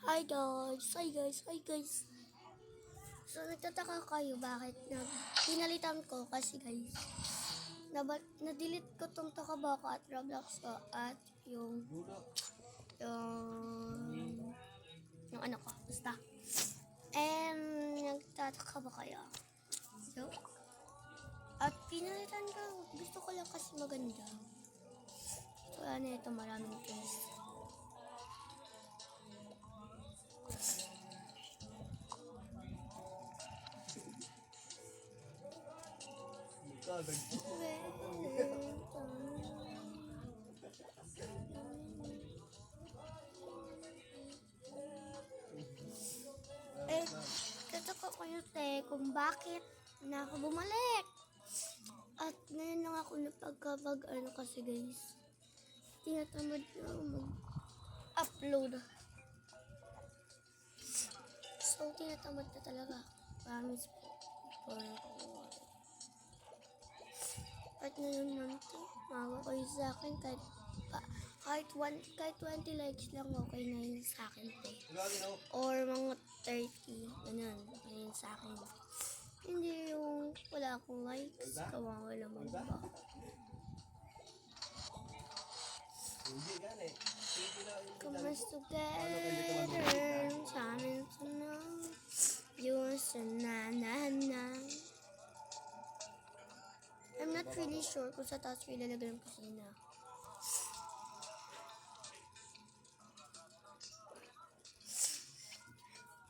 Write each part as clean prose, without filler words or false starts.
Hi guys. So nagtataka kayo bakit pinalitan ko kasi guys, na-delete ko tong Takabaka at Roblox ko at yung ano ko, basta. And nagtataka ba kayo? So, at pinalitan ko, gusto ko lang kasi maganda. So ano ito, maraming case. Kataka kayo kung bakit na ako bumalik. At ngayon lang ako napagkapag kasi guys, tinatamad na mag-upload. So tinatamad na talaga. Promise po. At ngayon naman mawa kayo sa akin kahit 20 likes lang okay na yun sa akin or mga 30 ganun na yun sa akin. Hindi yung wala akong likes, kawawa naman ba? Come us together sa amin sunang yun sa nanana. I'm not really sure kung sa taas ko ilalagay ng kusina.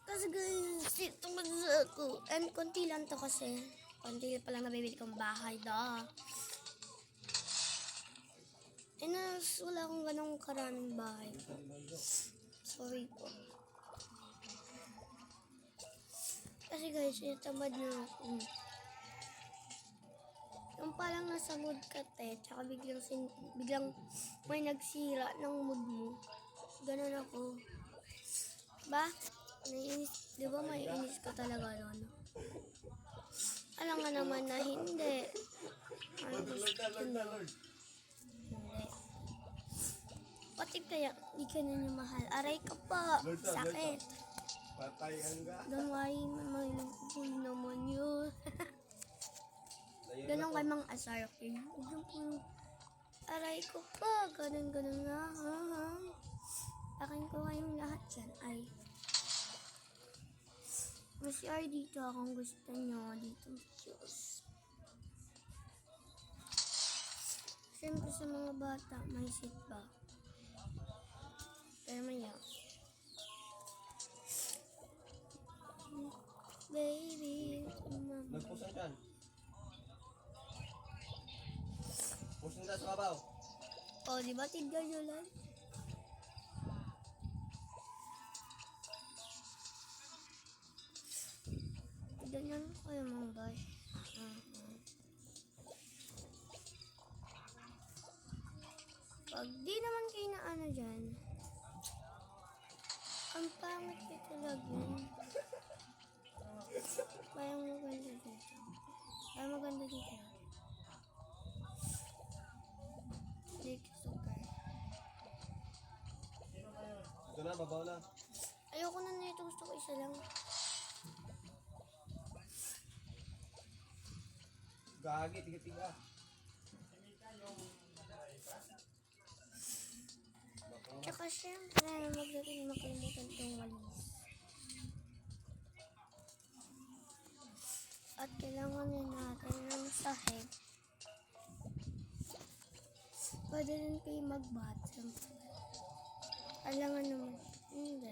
Kasi guys, ito ako. And konti lang to kasi. Konti pa lang nabibili kong bahay da. And wala akong ganong karaming bahay po. Sorry po. Kasi guys, tamad na ako. Yung parang nasa mood ka tsaka biglang may nagsira ng mood mo. Ganun ako. Ba? Naiinis, di ba maiinis ka talaga noon? Alam nga naman na hindi. Ano gusto nyo? Hindi. Pati kaya, di ka na niya mahal. Aray ka pa. Sakit. Don't worry, mamahilang ko naman yun. Ganun kay mga asar, okay? Aray ko pa. Ganun na. Akin ko ngayong lahat dyan ay mas dito kung gusto nyo dito Diyos. Siyempre sa mga bata may seat pa. Pero maya baby nagpusan dyan. Pusin ka sa kabaw. O diba tignan nyo lang. Ganyan kayo mga guys. Pag di naman kayo na ano dyan, ang pangit kayo talaga. Parang maganda dito. Parang maganda dito. Like sugar. Ito na, babaw na. Ayoko na nito. Gusto ko isa lang. Gagi, tiga-tiga. Tsaka syempre, magdating makalimutan itong walis. At kailangan din natin ng sahig. Pwede rin kayo mag-bathroom. Alangan naman. Hindi.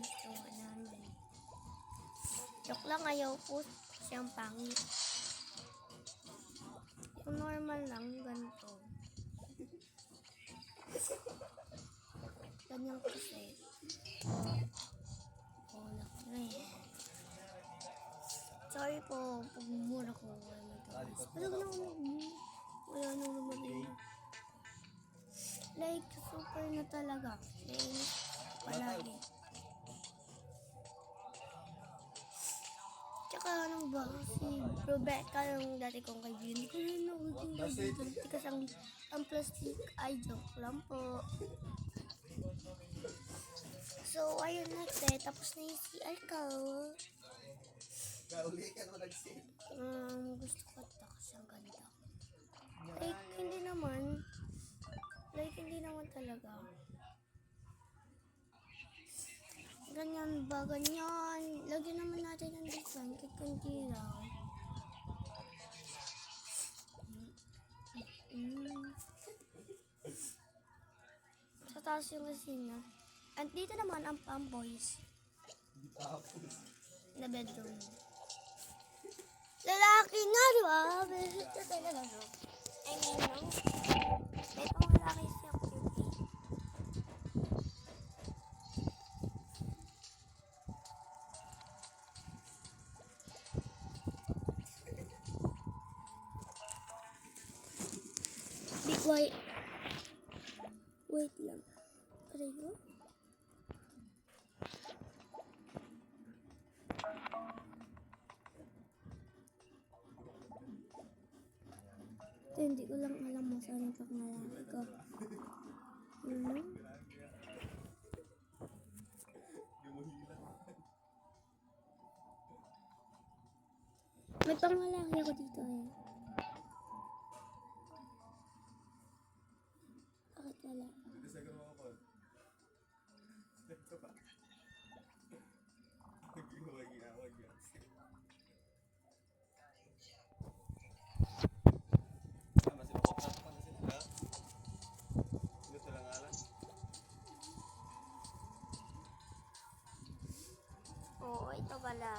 Gusto nga namin. Joke lang, ayaw po siyang pangit. Kung normal lang, ganito. Ganyan kasi. Sorry po, pagmumura ko. Wala nang lumabing. Like, super na talaga. Palagi. Tsaka ano ba, si Rebecca yung dati kong kaibigan. Hindi ko rin nakuting kaibigan. Kasi ang plastic ay joke lang po. So, ayun na te. Tapos na yung CR ko. Kauli ka naman nag-sale. Gusto ko ito kasi ang ganda. Like, hindi naman. Like, hindi naman talaga. Ganyan ba? Ganyan. Lagyan naman natin ng design. Kahit kundi lang. Sa taas yung kusina. At dito naman ang pamboys. Hindi tapos. Na bedroom. Lalaki nga, di ba? Besit ka talaga, no? I mean, no? May pang lalaki siya cute eh. Be quiet. Wait lang. Aray ko? Ito, hindi ko lang alam mo saan yung pangalaki ko. May pangalaki ako dito eh. Bakit wala? Dito sa gano'n ako. Dito pa. Nag-iwag-iawag yan. Masipapapasok pa na sila. Gusto lang alam. Oo, ito pala.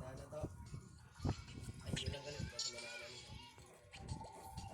Manana to. Ay, hindi lang galit. Kasi manana nito. Kasi dino.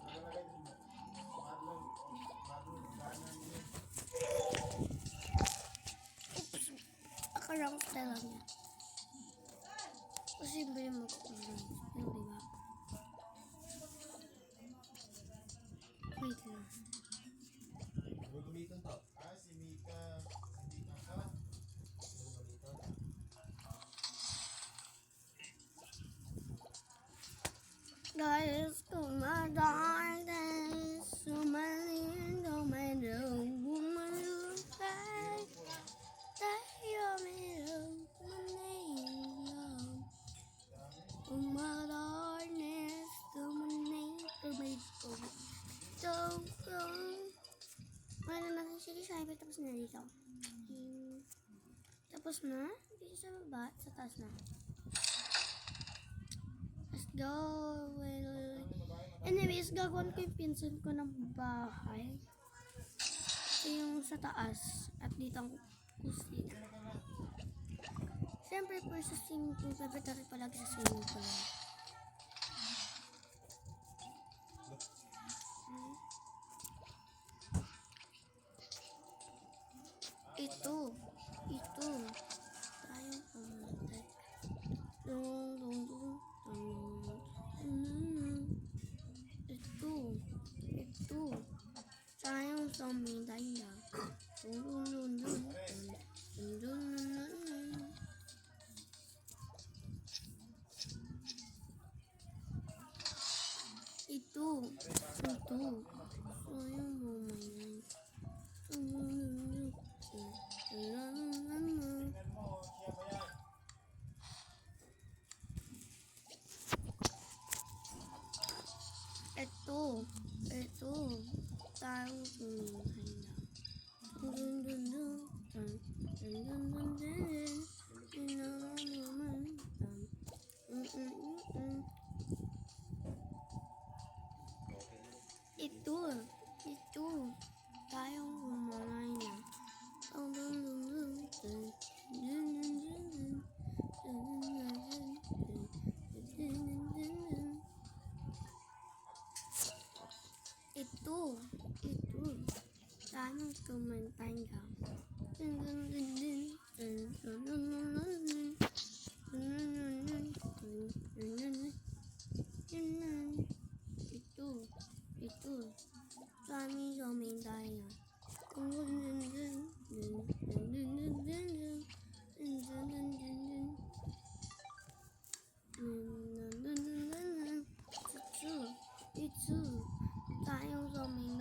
Ayaw ay. Akala ko style lang niya. Kasi bili mo ko lang. Ano diba? Wait lang. Huwag gumiton to. Si Mika. Si Mika ka. Huwag gumiton. Guys, to my darkness, to my land, to my room, woman, tayo meron, my name, to my darkness, to my name, to my soul. So, wala natin siya design, pero tapos na dito. Tapos na, dito sa baba, sa taas na. Let's go. Well, anyways, gagawin ko yung pinsan ko ng bahay. Ito yung sa taas. At dito ang kusina. Siyempre po sa swimming pool. Pwede palagi sa swimming pool. Sayang mo man. Tingnan mo, siya ba yan? Ito, tayong kumain na. Dun dun dun, dun dun dun dun dun. Inaman, Ito, tayong kumain na. Dun dun dun dun, dun dun dun dun, dun dun dun dun. Ito, tayong kumain na. Dun dun dun dun, dun dun dun dun dun. Ito, kami sumain tayo. Ito, tayong sumain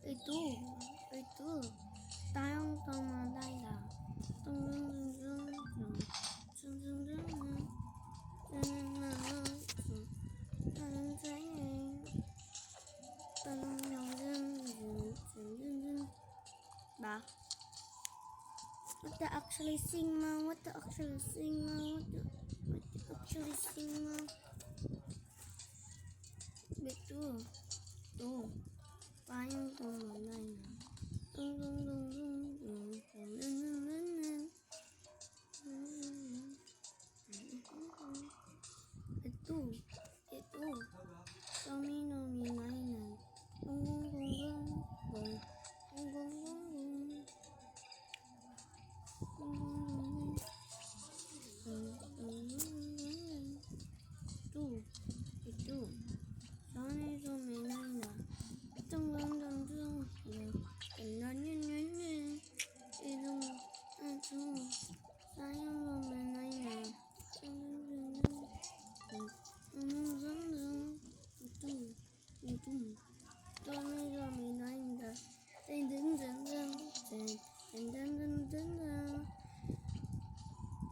Ito, tayong tumataya. Ba? What the actually sing, ma? What the actually sing, ma? Ito, tayong tumataya. Ito, kami naminayan. Ito, kami suminayan.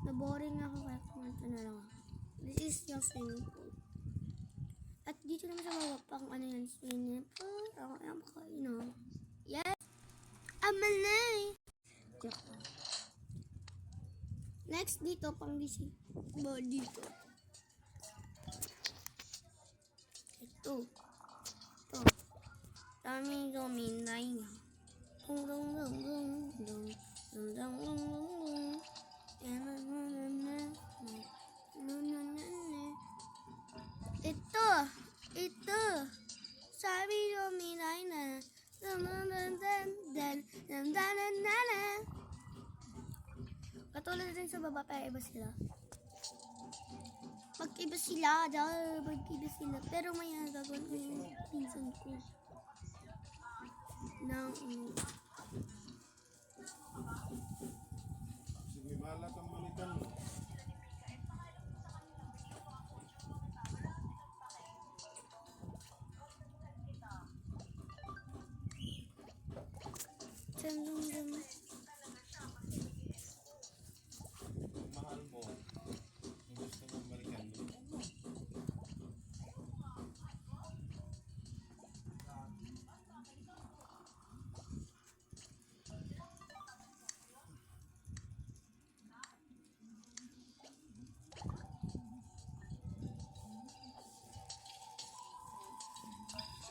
Naboring ako kaya kumanta na lang ako. This is yung swimming pool. At dito naman sa baba pang ano yan, swimming pool. Ako yung makainom. Yes! Amalay! Joke lang. Next dito, pang gising. Ba dito. Ito. Daming dominay nga. Ito. Sabi dominay na. Katulad din sa baba, pero iba sila. Mag-iba sila. Pero may gagawin ko yung pinsan ko. Sige, bahala kang balikan mo. Mahal mo. Kung gusto mong balikan mo.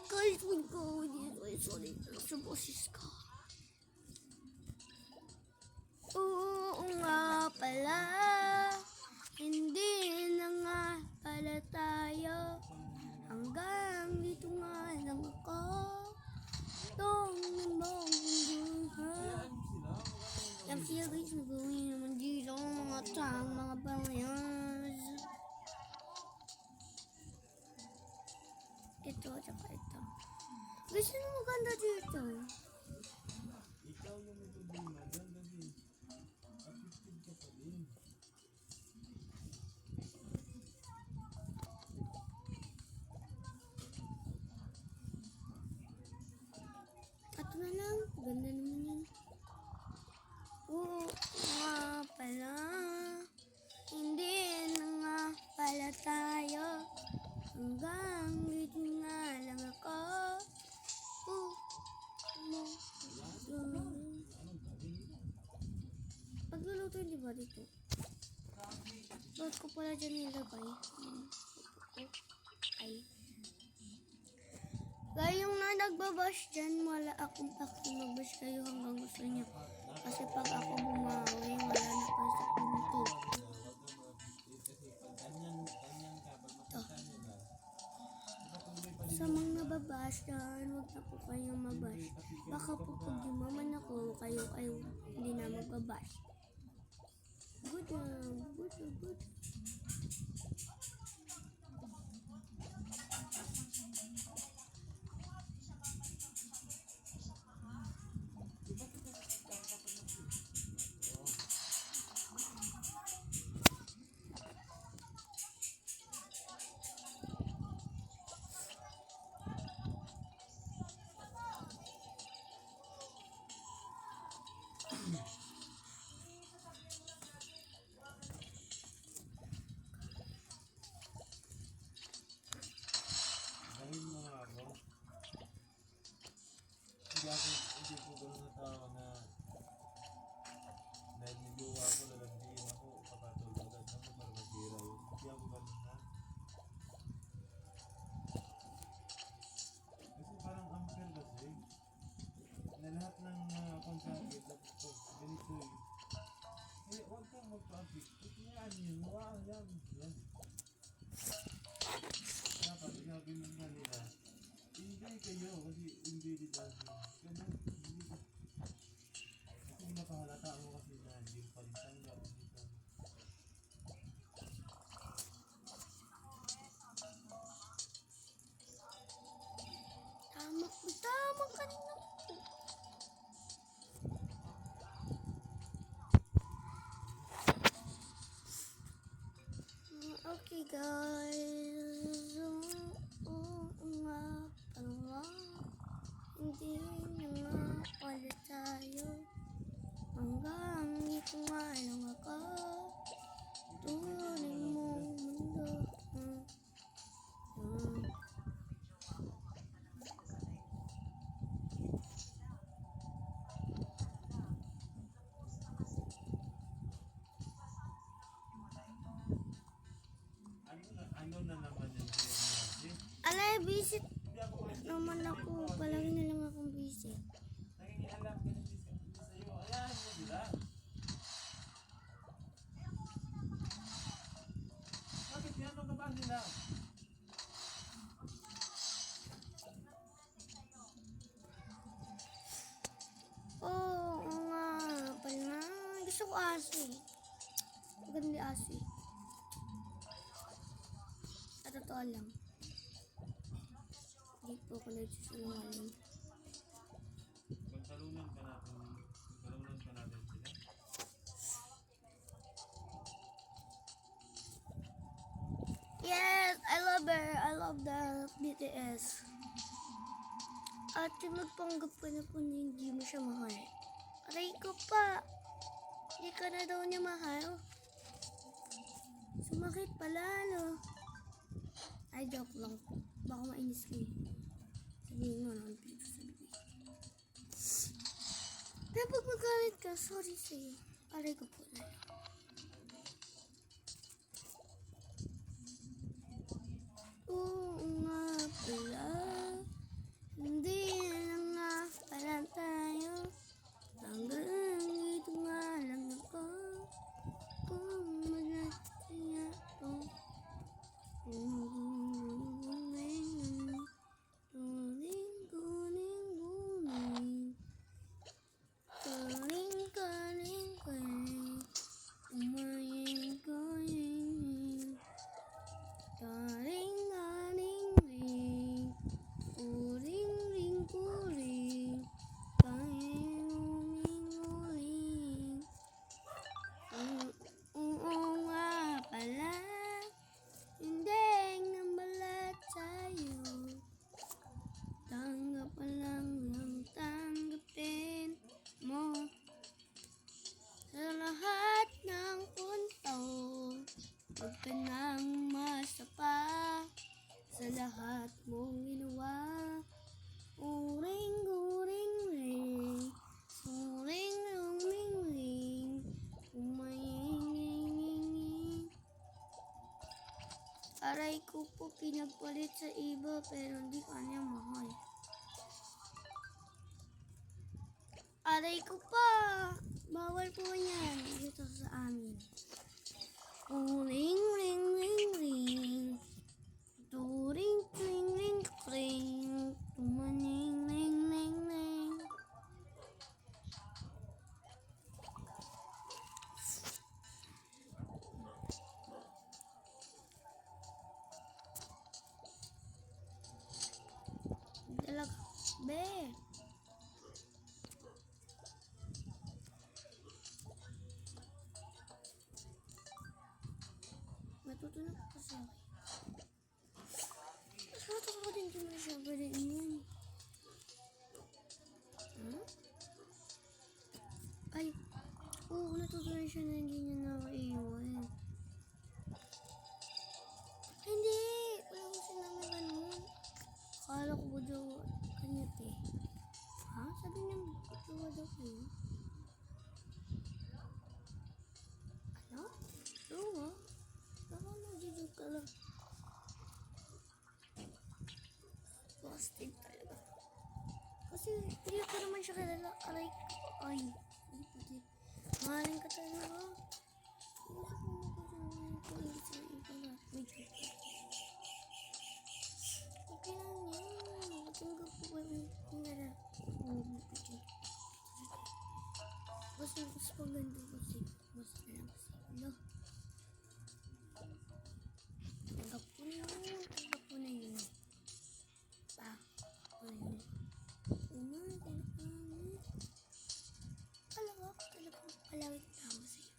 Guys, mag-go dito. Sorry, sa boses ka. Oo nga pala. Hindi na nga pala tayo. Hanggang dito nga lang ako. Itong nambang buhay. Yung siya guys, nagawin naman dito. Mga tang, mga bangyas. Ito, tsaka ito. Gusto mo maganda dito. ba dito? Ba't ko pala dyan nilagay? Ay. Kayong na nagbabash dyan, wala akong paki magbash kayo hanggang gusto niya. Kasi pag ako bumawi, wala na kayo sa punto. Ito. Sa mga nababash dyan, huwag na po kayong mabash. Baka po pag yumaman ako, kayo ay hindi na magbabash. Good job, good job, good job. Dahil mga ako, hindi po gano'n na tao na dahil may jowa ako, lalandiin ako, papatulugan ako para masira yun. Hindi ako gano'n na. Kasi parang unfair kasi. Na lahat ng contract, ganito eh. Eh, huwag kang magpa-apik. Yan yun, wow, yan. Dapat sinabi mo kanila, hindi kayo kasi hindi dito. Ganun, hindi ka. Kasi napahalata mo kasi na hindi pa rin tanggap dito. Tama ka na. Okay guys, nga pala, hindi na nga pala tayo, hanggang di ko nga lang ako, tuloy mo mundo. Ano na naman yung PNRC? Alay, visit Hindi ako naman ako, palagi na lang akong visit. nangingialam ka hindi sa'yo. Ayahan mo sila. Bakit tinanong ka ba nila? Oo nga pala, gusto ko aso eh. Maganda yung aso eh. Sa totoo lang. Hindi po ako nagsisinungaling. Pagtalunan ka natin sila. Yes, I love her. I love the BTS. Ate, magpanggap ka na po na hindi mo siya mahal. Aray ko pa. Hindi ka na daw niya mahal. Sumakit pala, no? Ay, joke lang po. Baka mainis kayo. Sabihin mo naman dito sa bibig. Pero pag magalit ka, sorry sa'yo. Aray ko po na. Oo nga pala. Hindi na nga pala tayo. Hanggang dito nga lang ako. Kung magati nga ako. Aray ko po pinagpalit sa iba pero hindi kanya mahal. Aray ko pa! Bawal po yan dito sa amin. Oh, ring, ring, ring, ring. Turing, ring, ring, ring. Tumaning, ring, ring, ring. Talaga, be. Matutunan ko kasi ako. Matutunan ko din kung siya pwede yun. Huh? Ay, oo, natutunan siya na hindi niya nakaiwan. Hindi! Wala ko sinabi ganun. Akala ko ba daw kanya te? Ha? Sabi niya, gawa daw kayo? Ano? Oo nga. Baka magiging ka lang. Busted talaga. Kasi hindi ko naman siya kilala. Aray. Ay. Ay, pati. Mahaling ka talaga. Hindi sa iba lahat. Medyo. Okay lang yan. Matingga po ba yung pinara? Basta mas maganda kasi. Mas lang kasi. Ano? Tanggap ko na yun. Tanggap ko na yun. Ayun. Talaga palawit tama sa'yo.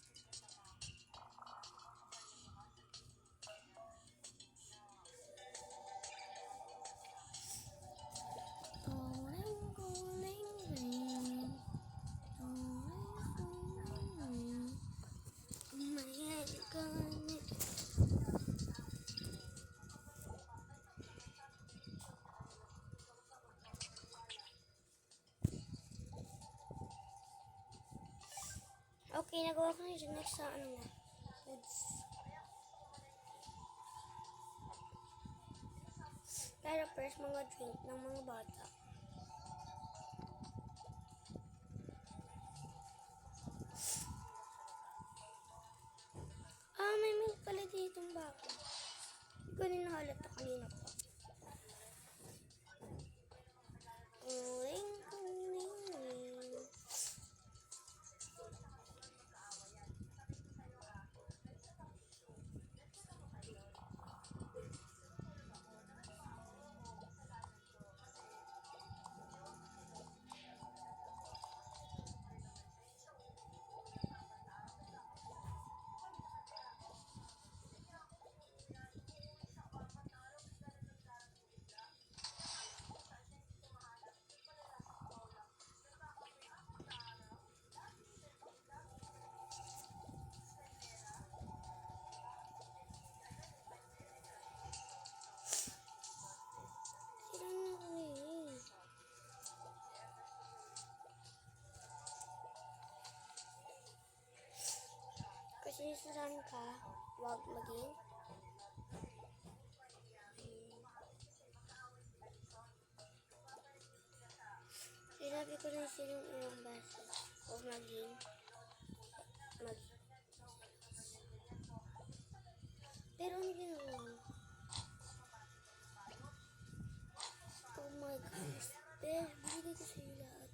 Turing, turing, ring. Turing, turing, ring. Mayan ka ni. Okay, nagawa ko na yun. Next sa ano na. Foods. Pero first, mga drink ng mga bata. May milk pala ditong bako. Hindi ko rin nahalata kanina pa. Ring, ring, ring. Kasi saan ka, wag maging sinabi ko rin silang ilang beses wag maging pero ano ginawa mo? Oh my gosh, binigay ko sa'yo lahat.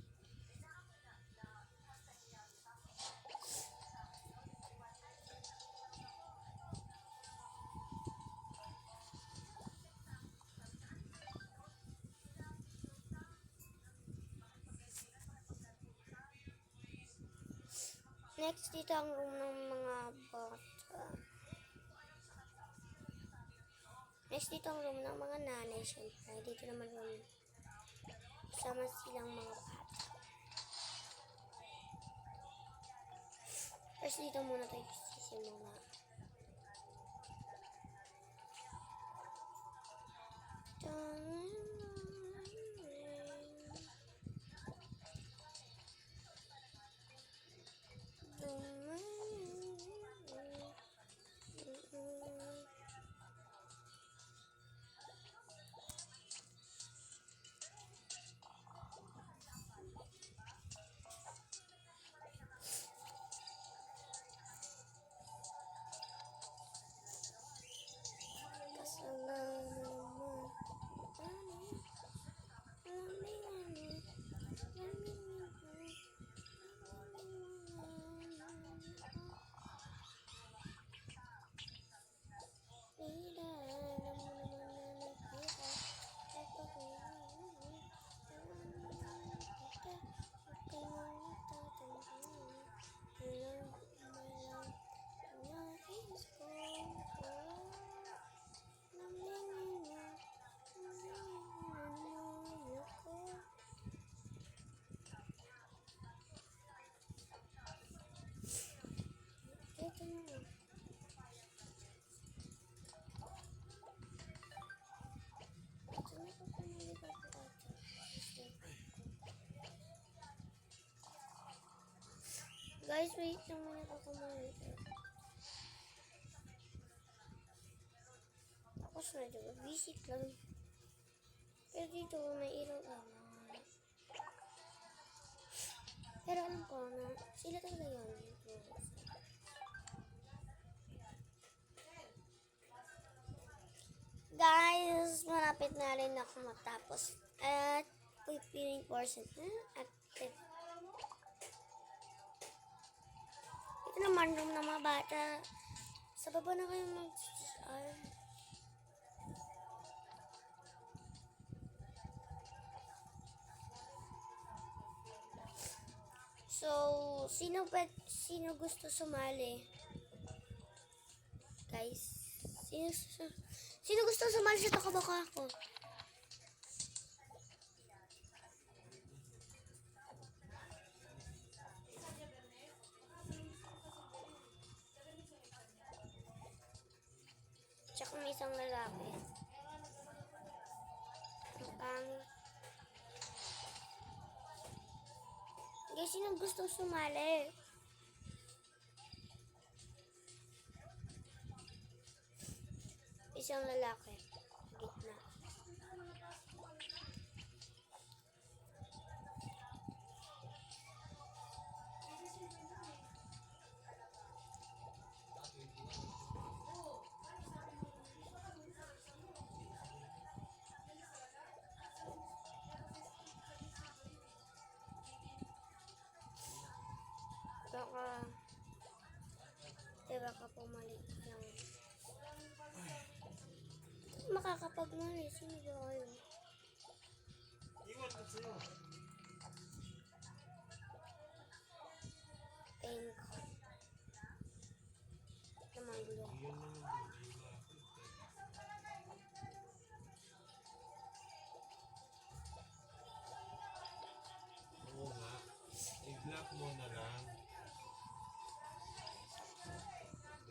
Next, dito ang room ng mga bata. Next, dito ang room ng mga nanay, syempre. Dito naman room. Sama silang mga bata. First, dito muna tayo sisimula. Guys, wait lang muna ako monitor. Tapos na dito, visit lang. Pero dito, may ilaw naman. Pero alam ko na, sila talaga yun. Guys, malapit na rin ako matapos. At, pipiling portion na active. Ito naman room ng mga bata. Sa baba na kayo mag-CR. So, sino gusto sumali? Guys, sino gusto sumali sa Takabaka ako? Tsaka may isang lalaki. Guys, sino gusto sumali? Isang lalaki. Gitna. Baka pumali lang. Makakapagmali. Sino ba kayo? Iwan ko sa'yo. Pink. Naman gulo. Iyon naman din. Oo nga. I-block mo na lang.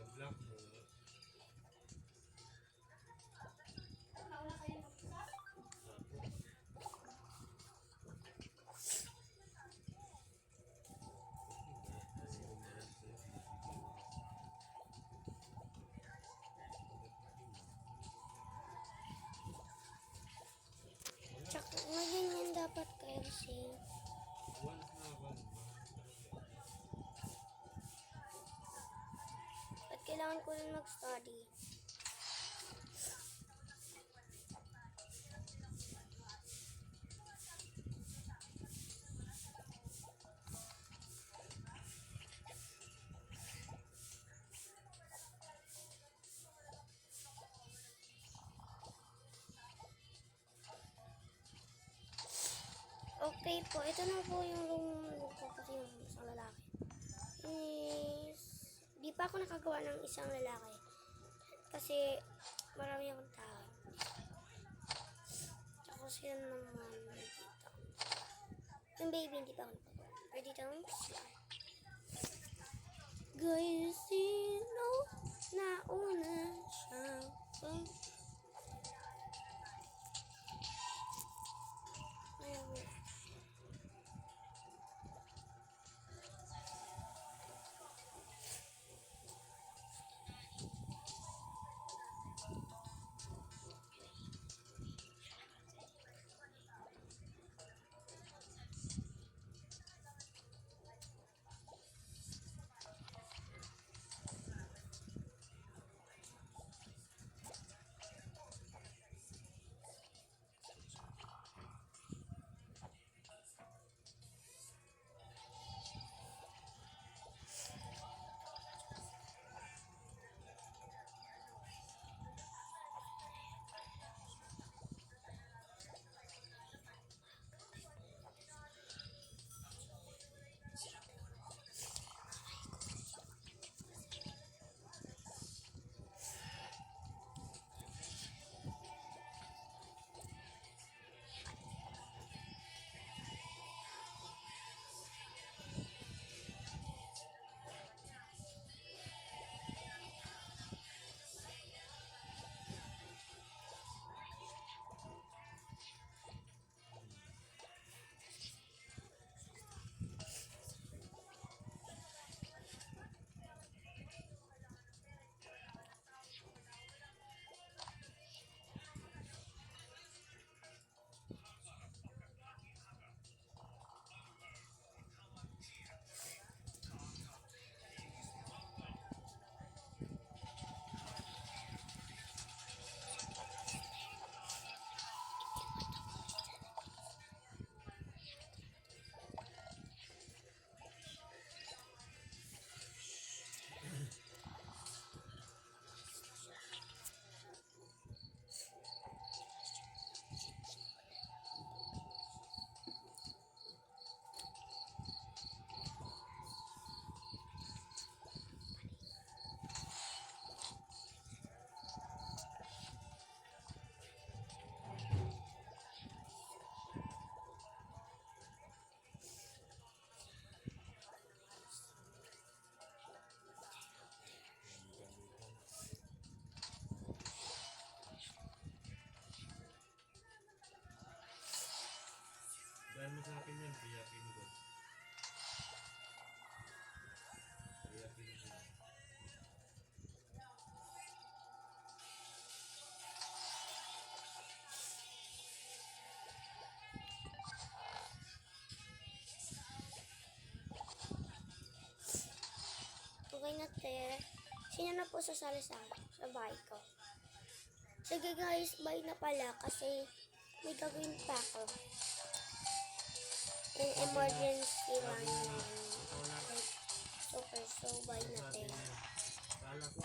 I-block mo na. Tsaka ganyan dapat kayo kasi. Once na ako. At kailangan ko rin mag-study. Okay po, ito na po yung room ko kasi yung isang lalaki. Di pa ako nakagawa ng isang lalaki. Kasi marami akong tao. Ako sila naman dito. Yung baby hindi pa ako nakagawa. Pero dito ang sila. Guys, sino nauna siyang sa akin yan, tiyakin ko. Tiyakin ko. Okay na, te. Sino na po sasali sa bahay ko? Sige guys, bye na pala kasi may gagawin pa ako. An emergency lang yan. Super, so bye na, te. Kala ko